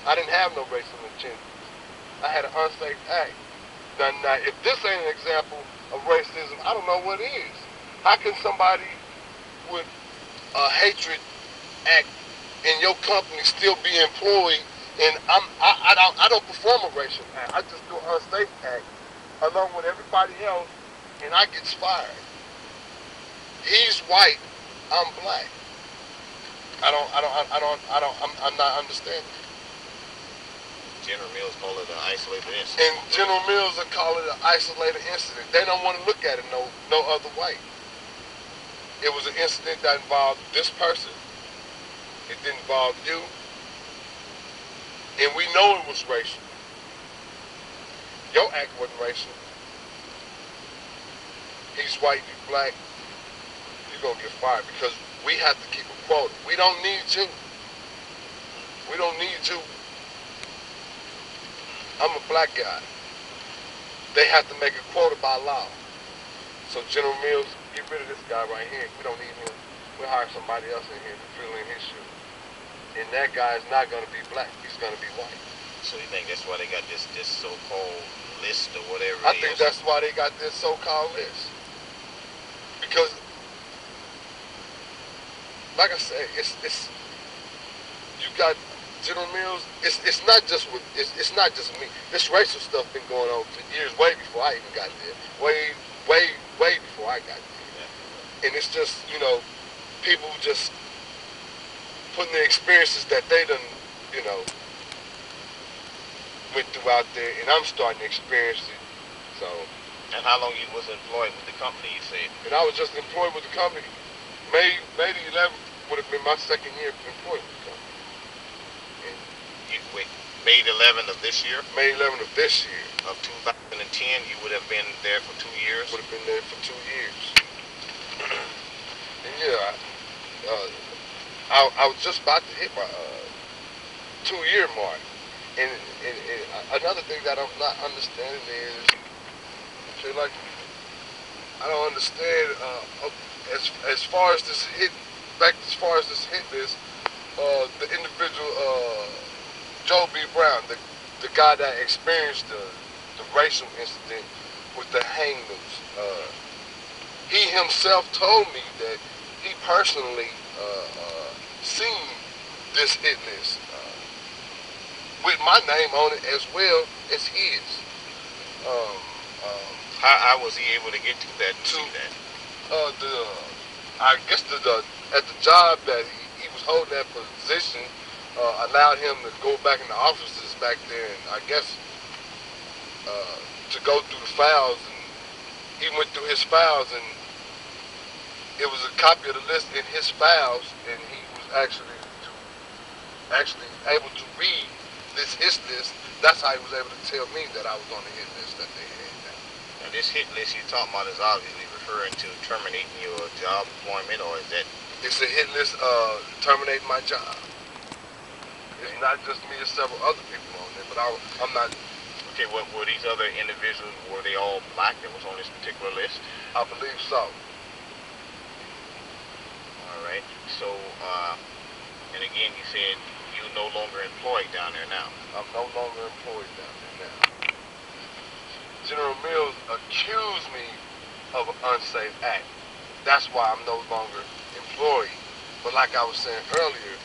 I didn't have no racial agenda. I had an unsafe act. Now, if this ain't an example of racism, I don't know what is. How can somebody with a hatred act in your company still be employed, and I don't perform a racial act. I just do an unsafe act along with everybody else, and I get fired. He's white, I'm black. I'm not understanding. General Mills call it an isolated incident. And General Mills will call it an isolated incident. They don't want to look at it no other way. It was an incident that involved this person. It didn't involve you. And we know it was racial. Your act wasn't racial. He's white, you black. You're going to get fired because we have to keep a quota. We don't need you. We don't need you. I'm a black guy. They have to make a quota by law. So General Mills, get rid of this guy right here. We don't need him. We'll hire somebody else in here to fill in his shoes. And that guy is not going to be black. He's going to be white. So you think that's why they got this so-called list or whatever I think that's why they got this so-called list. Because, like I said, it's you got General Mills. It's not just me. This racial stuff been going on for years, way before I even got there. Way before I got there. Yeah. And it's just, you know, people just putting the experiences that they done, you know, went through out there, and I'm starting to experience it. So. And how long you was employed with the company, you said? And I was just employed with the company. May the 11th would have been my second year employed with the company. And wait, May 11th of this year? May 11th of this year. Of 2010, you would have been there for 2 years? Would have been there for 2 years. And yeah, I was just about to hit my 2-year mark. And another thing that I'm not understanding is, like, I don't understand as far as this hit list, the individual Joe B. Brown, the guy that experienced the racial incident with the hang noose. He himself told me that he personally seen this hit list with my name on it as well as his. How was he able to get to that? I guess at the job that he was holding that position allowed him to go back in the offices back there, and I guess to go through the files, and he went through his files, and it was a copy of the list in his files, and he was actually able to read this hit list. That's how he was able to tell me that I was on the hit list that they had. Now this hit list you're talking about is obviously referring to terminating your job employment, or is that? It's a hit list terminating my job. It's not just me, there's several other people on there, but I'm not. Okay, what were these other individuals, were they all black that was on this particular list? I believe so. Alright, so, and again you said you're no longer employed down there now. I'm no longer employed down there now. General Mills accused me of an unsafe act. That's why I'm no longer employed. But like I was saying earlier,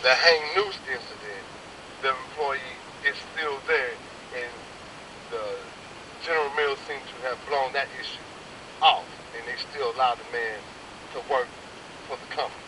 the hang noose incident, the employee is still there, and the General Mills seems to have blown that issue off, and they still allow the man to work for the company.